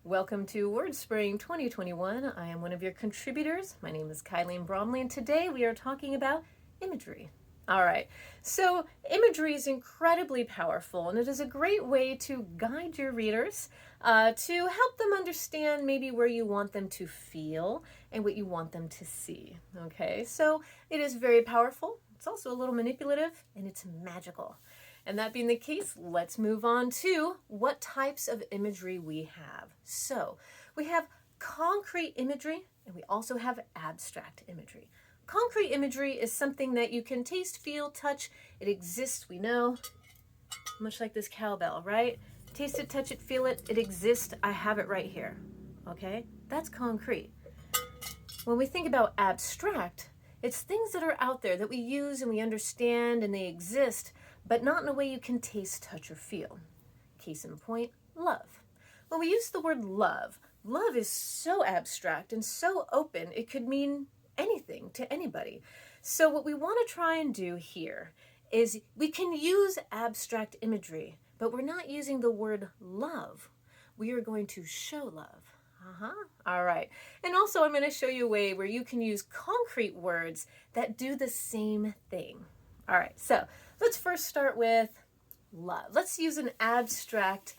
Welcome to WordSpring 2021. I am one of your contributors. My name is Kylene Bromley, and today we are talking about imagery. All right, so imagery is incredibly powerful, and it is a great way to guide your readers to help them understand maybe where you want them to feel and what you want them to see. Okay, so it is very powerful. It's also a little manipulative, and it's magical. And that being the case, let's move on to what types of imagery we have. So we have concrete imagery, and we also have abstract imagery. Concrete imagery is something that you can taste, feel, touch. It exists, we know, much like this cowbell, right? Taste it, touch it, feel it. It exists. I have it right here. Okay? That's concrete. When we think about abstract, it's things that are out there that we use and we understand and they exist, but not in a way you can taste, touch, or feel. Case in point, love. When we use the word love, love is so abstract and so open, it could mean anything to anybody. So what we want to try and do here is we can use abstract imagery, but we're not using the word love. We are going to show love. All right. And also I'm going to show you a way where you can use concrete words that do the same thing. All right. So let's first start with love. Let's use an abstract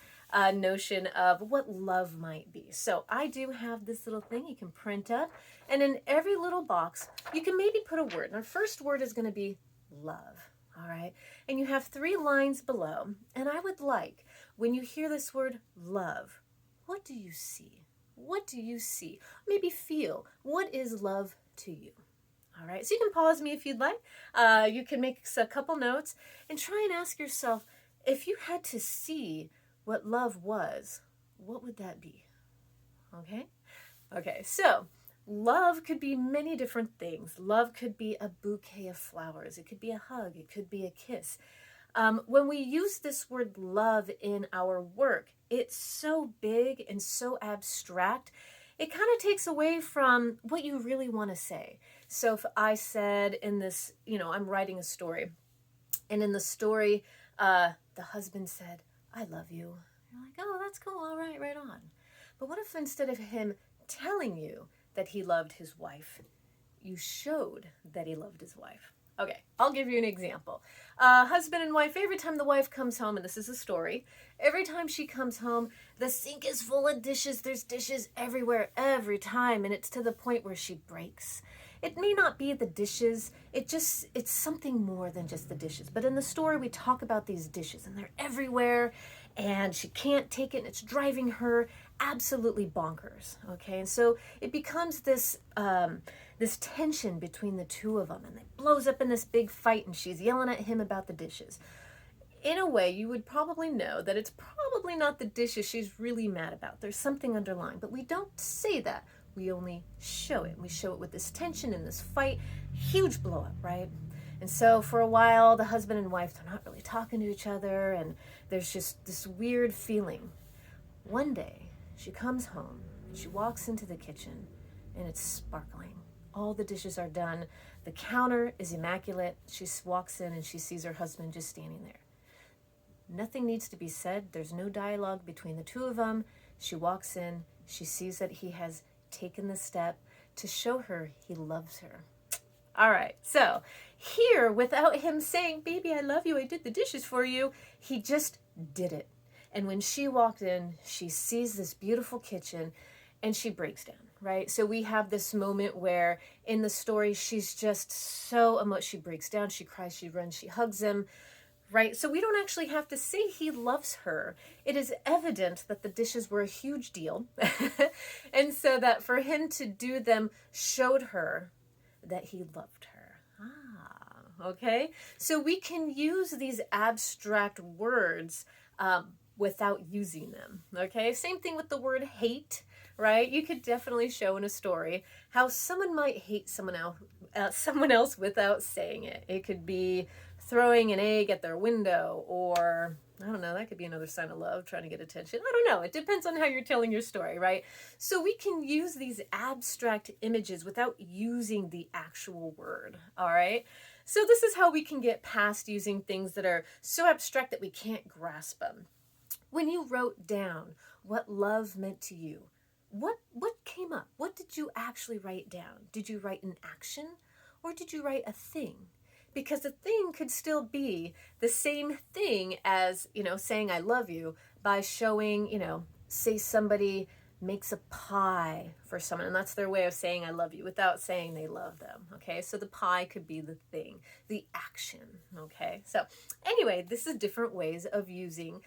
notion of what love might be. So I do have this little thing you can print up, and in every little box you can maybe put a word. And our first word is going to be love. All right. And you have 3 lines below. And I would like, when you hear this word love, what do you see? What do you see? Maybe feel. What is love to you? All right, so you can pause me if you'd like. You can make a couple notes and try and ask yourself, if you had to see what love was, what would that be? Okay? Okay, so love could be many different things. Love could be a bouquet of flowers. It could be a hug. It could be a kiss. When we use this word love in our work, it's so big and so abstract, it kind of takes away from what you really want to say. So if I said in this, I'm writing a story, and in the story, the husband said, I love you. You're like, oh, that's cool. All right, right on. But what if instead of him telling you that he loved his wife, you showed that he loved his wife? Okay, I'll give you an example. Husband and wife, every time the wife comes home, and this is a story, every time she comes home, the sink is full of dishes. There's dishes everywhere, every time, and it's to the point where she breaks. It may not be the dishes, it's something more than just the dishes. But in the story, we talk about these dishes, and they're everywhere, and she can't take it, and it's driving her absolutely bonkers, okay? And so it becomes this tension between the two of them, and it blows up in this big fight, and she's yelling at him about the dishes. In a way, you would probably know that it's probably not the dishes she's really mad about. There's something underlying, but we don't say that. We only show it. We show it with this tension and this fight, huge blow up, right? And so for a while, the husband and wife, they're not really talking to each other, and there's just this weird feeling. One day, she comes home, she walks into the kitchen, and it's sparkling. All the dishes are done. The counter is immaculate. She walks in and she sees her husband just standing there. Nothing needs to be said. There's no dialogue between the two of them. She walks in. She sees that he has taken the step to show her he loves her. All right, so here, without him saying, baby, I love you, I did the dishes for you, he just did it. And when she walked in, she sees this beautiful kitchen and she breaks down, right? So we have this moment where in the story, she's just so emotional. She breaks down, she cries, she runs, she hugs him, right? So we don't actually have to say he loves her. It is evident that the dishes were a huge deal. And so that for him to do them showed her that he loved her. Okay? So we can use these abstract words without using them. Okay? Same thing with the word hate, right? You could definitely show in a story how someone might hate someone else without saying it. It could be throwing an egg at their window, or I don't know, that could be another sign of love, trying to get attention. I don't know. It depends on how you're telling your story, right? So we can use these abstract images without using the actual word, all right? So this is how we can get past using things that are so abstract that we can't grasp them. When you wrote down what love meant to you, what came up? What did you actually write down? Did you write an action or did you write a thing? Because a thing could still be the same thing as, saying I love you by showing, say somebody makes a pie for someone, and that's their way of saying I love you without saying they love them. Okay, so the pie could be the thing, the action. Okay, so anyway, this is different ways of using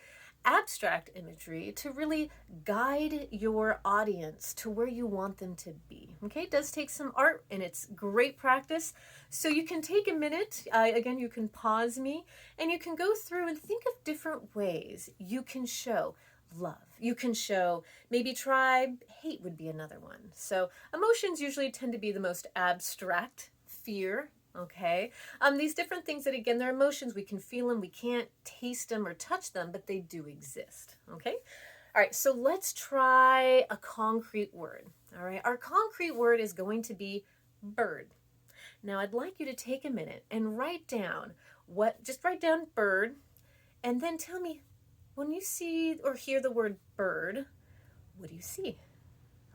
abstract imagery to really guide your audience to where you want them to be. Okay, it does take some art and it's great practice. So you can take a minute, again, you can pause me and you can go through and think of different ways you can show love. You can show, maybe try hate would be another one. So emotions usually tend to be the most abstract. Fear, okay? These different things that, again, they're emotions. We can feel them. We can't taste them or touch them, but they do exist, okay? All right, so let's try a concrete word, all right? Our concrete word is going to be bird. Now, I'd like you to take a minute and write down just write down bird, and then tell me, when you see or hear the word bird, what do you see?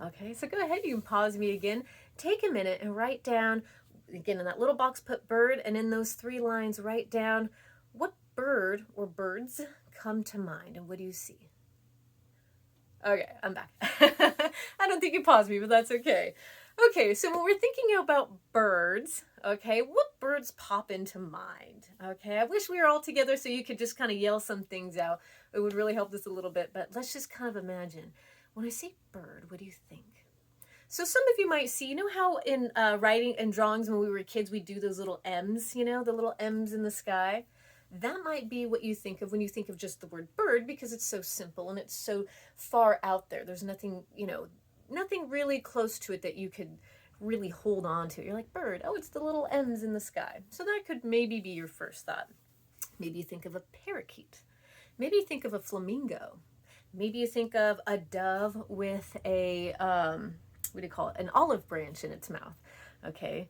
Okay, so go ahead, you can pause me again. Take a minute and write down, again, in that little box, put bird, and in those 3 lines, write down what bird or birds come to mind, and what do you see? Okay, I'm back. I don't think you paused me, but that's okay. Okay, so when we're thinking about birds, okay, what birds pop into mind? Okay, I wish we were all together so you could just kind of yell some things out. It would really help this a little bit, but let's just kind of imagine. When I say bird, what do you think? So some of you might see, how in writing and drawings when we were kids, we do those little M's, the little M's in the sky? That might be what you think of when you think of just the word bird, because it's so simple and it's so far out there. There's nothing, nothing really close to it that you could really hold on to. You're like, bird, oh, it's the little M's in the sky. So that could maybe be your first thought. Maybe you think of a parakeet. Maybe you think of a flamingo. Maybe you think of a dove with a, what do you call it? An olive branch in its mouth. Okay.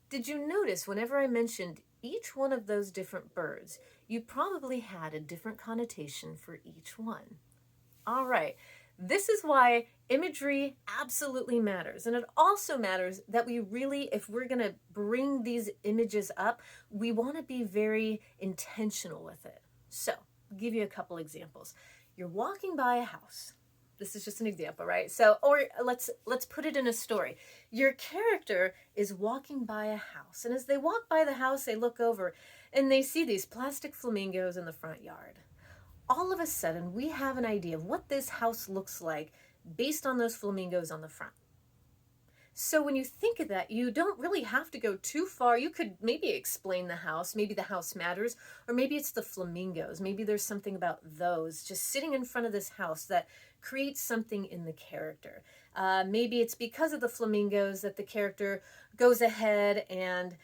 Did you notice whenever I mentioned each one of those different birds, you probably had a different connotation for each one. All right. This is why imagery absolutely matters. And it also matters that we really, if we're going to bring these images up, we want to be very intentional with it. So I'll give you a couple examples. You're walking by a house. This is just an example, right? So, or let's put it in a story. Your character is walking by a house, and as they walk by the house, they look over and they see these plastic flamingos in the front yard. All of a sudden, we have an idea of what this house looks like based on those flamingos on the front. So when you think of that, you don't really have to go too far. You could maybe explain the house. Maybe the house matters, or maybe it's the flamingos. Maybe there's something about those just sitting in front of this house that creates something in the character. Maybe it's because of the flamingos that the character goes ahead and,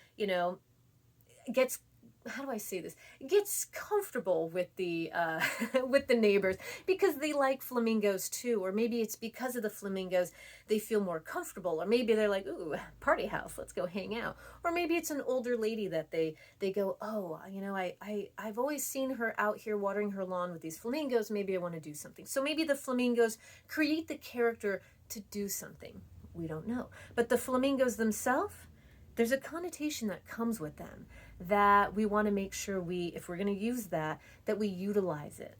gets, how do I say this? Gets comfortable with the with the neighbors because they like flamingos too, or maybe it's because of the flamingos they feel more comfortable, or maybe they're like, ooh, party house, let's go hang out, or maybe it's an older lady that they go, oh, I've always seen her out here watering her lawn with these flamingos. Maybe I want to do something. So maybe the flamingos create the character to do something. We don't know, but the flamingos themselves, there's a connotation that comes with them that we want to make sure if we're going to use that we utilize it.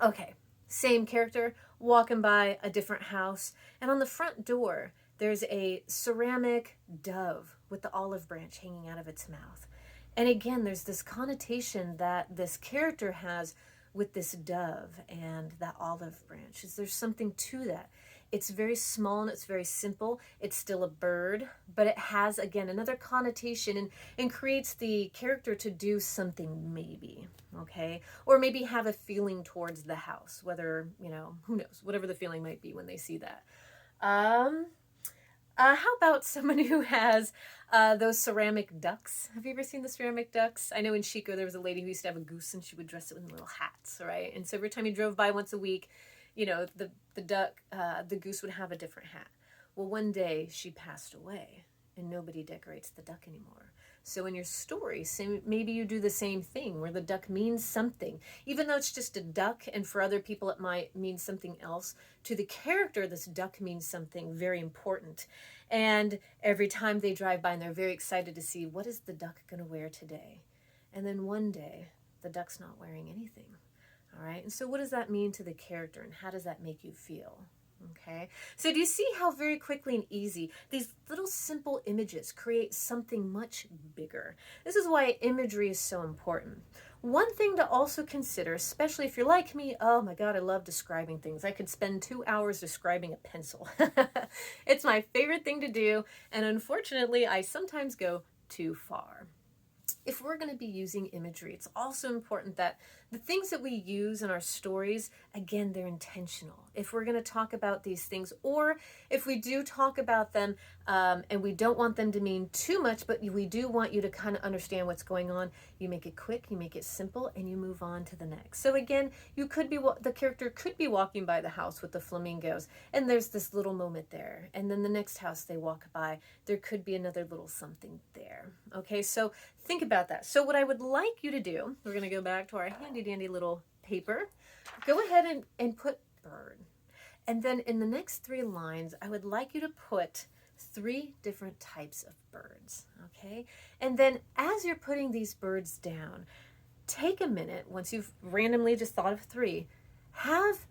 Okay, same character walking by a different house, and on the front door, there's a ceramic dove with the olive branch hanging out of its mouth. And again, there's this connotation that this character has with this dove and that olive branch. There's something to that. It's very small and it's very simple. It's still a bird, but it has, again, another connotation and creates the character to do something maybe, okay? Or maybe have a feeling towards the house, whether, who knows, whatever the feeling might be when they see that. How about someone who has those ceramic ducks? Have you ever seen the ceramic ducks? I know in Chico there was a lady who used to have a goose and she would dress it in little hats, right? And so every time you drove by once a week, the duck, the goose would have a different hat. Well, one day she passed away and nobody decorates the duck anymore. So in your story, maybe you do the same thing where the duck means something, even though it's just a duck, and for other people it might mean something else. To the character, this duck means something very important. And every time they drive by and they're very excited to see, what is the duck going to wear today? And then one day, the duck's not wearing anything. All right. And so what does that mean to the character, and how does that make you feel? Okay. So do you see how very quickly and easy these little simple images create something much bigger? This is why imagery is so important. One thing to also consider, especially if you're like me, oh my God, I love describing things. I could spend 2 hours describing a pencil. It's my favorite thing to do. And unfortunately, I sometimes go too far. If we're going to be using imagery, it's also important that the things that we use in our stories, again, they're intentional. If we're going to talk about these things, or if we do talk about them and we don't want them to mean too much, but we do want you to kind of understand what's going on, you make it quick, you make it simple, and you move on to the next. So again, the character could be walking by the house with the flamingos, and there's this little moment there. And then the next house they walk by, there could be another little something there. Okay, so think about that. So what I would like you to do, we're going to go back to our handy dandy little paper. Go ahead and put bird. And then in the next 3 lines, I would like you to put 3 different types of birds. Okay. And then as you're putting these birds down, take a minute, once you've randomly just thought of 3, have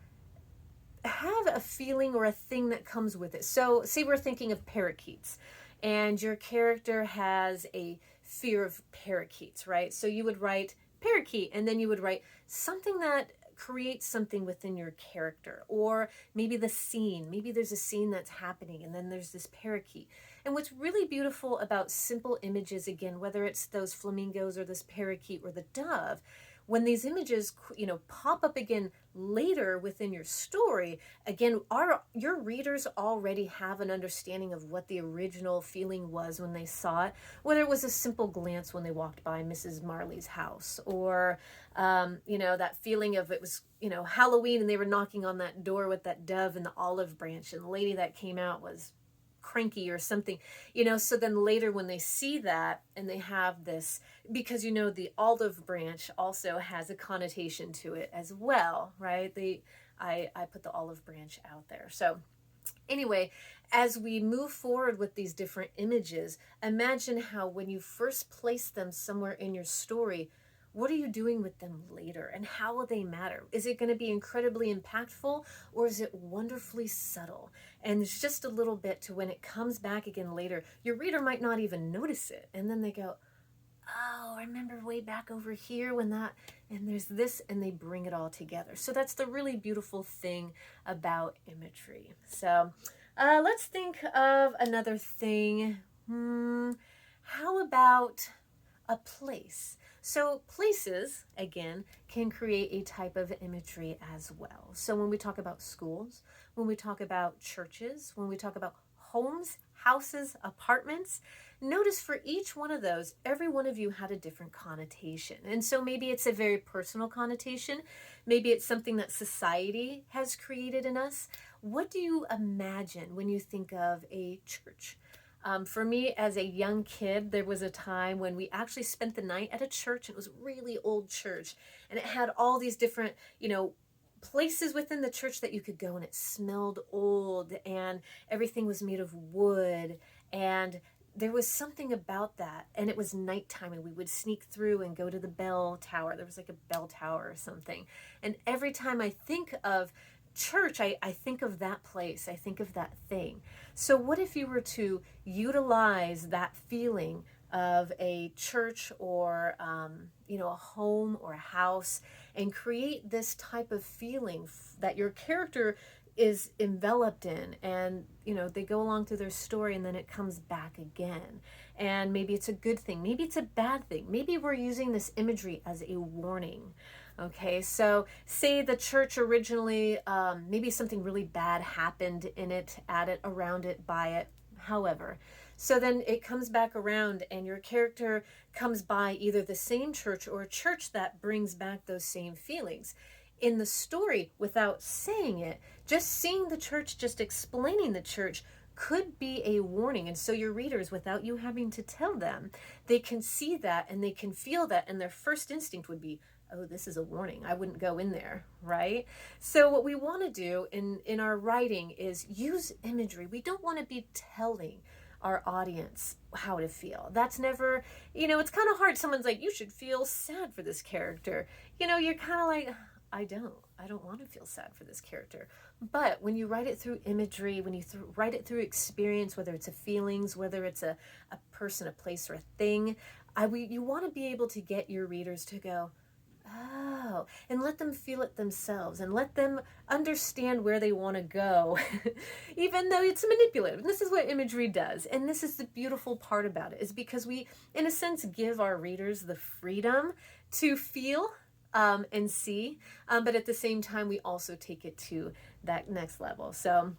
a feeling or a thing that comes with it. So say we're thinking of parakeets, and your character has a fear of parakeets, right? So you would write parakeet, and then you would write something that creates something within your character, or maybe the scene. Maybe there's a scene that's happening, and then there's this parakeet. And what's really beautiful about simple images, again, whether it's those flamingos or this parakeet or the dove, when these images, pop up again later within your story, again, your readers already have an understanding of what the original feeling was when they saw it, whether it was a simple glance when they walked by Mrs. Marley's house, or, that feeling of it was, Halloween, and they were knocking on that door with that dove and the olive branch, and the lady that came out was cranky or something, so then later when they see that and they have this, because the olive branch also has a connotation to it as well, right? I put the olive branch out there. So anyway, as we move forward with these different images, imagine how when you first place them somewhere in your story, what are you doing with them later, and how will they matter? Is it going to be incredibly impactful, or is it wonderfully subtle? And it's just a little bit to when it comes back again later, your reader might not even notice it. And then they go, oh, I remember way back over here when that, and there's this, and they bring it all together. So that's the really beautiful thing about imagery. So let's think of another thing. How about a place? So places, again, can create a type of imagery as well. So when we talk about schools, when we talk about churches, when we talk about homes, houses, apartments, notice for each one of those, every one of you had a different connotation. And so maybe it's a very personal connotation. Maybe it's something that society has created in us. What do you imagine when you think of a church? For me, as a young kid, there was a time when we actually spent the night at a church. It was a really old church, and it had all these different, places within the church that you could go, and it smelled old, and everything was made of wood, and there was something about that. And it was nighttime, and we would sneak through and go to the bell tower. There was like a bell tower or something. And every time I think of church, I think of that place. I think of that thing. So what if you were to utilize that feeling of a church, or a home or a house, and create this type of feeling that your character is enveloped in, and they go along through their story, and then it comes back again. And maybe it's a good thing, maybe it's a bad thing, maybe we're using this imagery as a warning. Okay, so say the church originally, maybe something really bad happened in it, at it, around it, by it, however. So then it comes back around, and your character comes by either the same church or a church that brings back those same feelings. In the story, without saying it, just seeing the church, just explaining the church, could be a warning. And so your readers, without you having to tell them, they can see that and they can feel that. And their first instinct would be, oh, this is a warning. I wouldn't go in there, right? So what we want to do in our writing is use imagery. We don't want to be telling our audience how to feel. That's never, it's kind of hard. Someone's like, you should feel sad for this character. You're kind of like, I don't want to feel sad for this character. But when you write it through imagery, when you write it through experience, whether it's a feelings, whether it's a person, a place, or a thing, you want to be able to get your readers to go, oh, and let them feel it themselves and let them understand where they want to go, even though it's manipulative. And this is what imagery does. And this is the beautiful part about it, is because we, in a sense, give our readers the freedom to feel and see, but at the same time, we also take it to that next level. So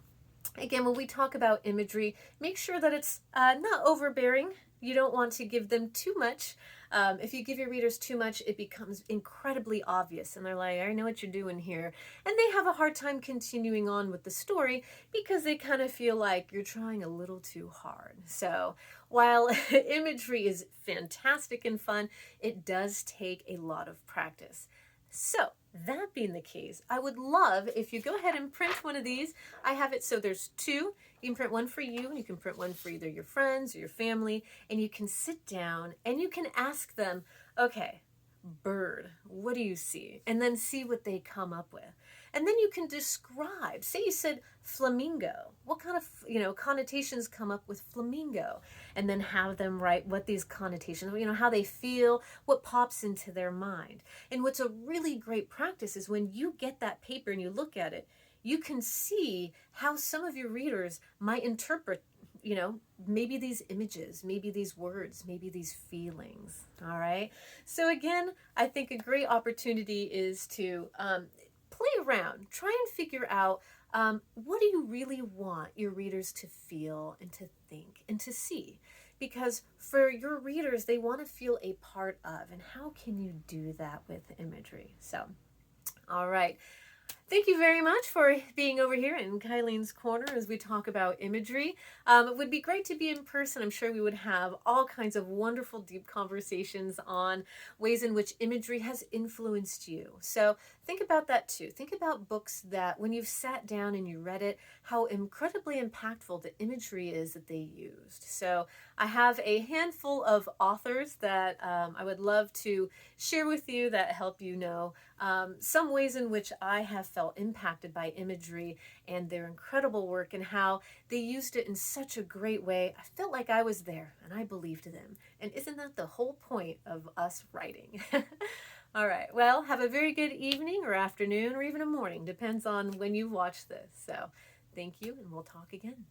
again, when we talk about imagery, make sure that it's not overbearing. You don't want to give them too much. If you give your readers too much, it becomes incredibly obvious. And they're like, I know what you're doing here. And they have a hard time continuing on with the story because they kind of feel like you're trying a little too hard. So while imagery is fantastic and fun, it does take a lot of practice. So that being the case, I would love if you go ahead and print one of these. I have it so there's two. You can print one for you, and you can print one for either your friends or your family, and you can sit down and you can ask them, okay, bird, what do you see? And then see what they come up with. And then you can describe, say you said flamingo, what kind of, connotations come up with flamingo, and then have them write what these connotations, how they feel, what pops into their mind. And what's a really great practice is when you get that paper and you look at it, you can see how some of your readers might interpret, maybe these images, maybe these words, maybe these feelings. All right. So again, I think a great opportunity is to play around, try and figure out what do you really want your readers to feel and to think and to see? Because for your readers, they want to feel a part of, and how can you do that with imagery? So, all right. Thank you very much for being over here in Kylene's Corner as we talk about imagery. It would be great to be in person. I'm sure we would have all kinds of wonderful, deep conversations on ways in which imagery has influenced you. So think about that too. Think about books that when you've sat down and you read it, how incredibly impactful the imagery is that they used. So I have a handful of authors that I would love to share with you that help you know some ways in which I have felt impacted by imagery and their incredible work and how they used it in such a great way. I felt like I was there and I believed them. And isn't that the whole point of us writing? All right. Well, have a very good evening or afternoon or even a morning. Depends on when you watch this. So thank you, and we'll talk again.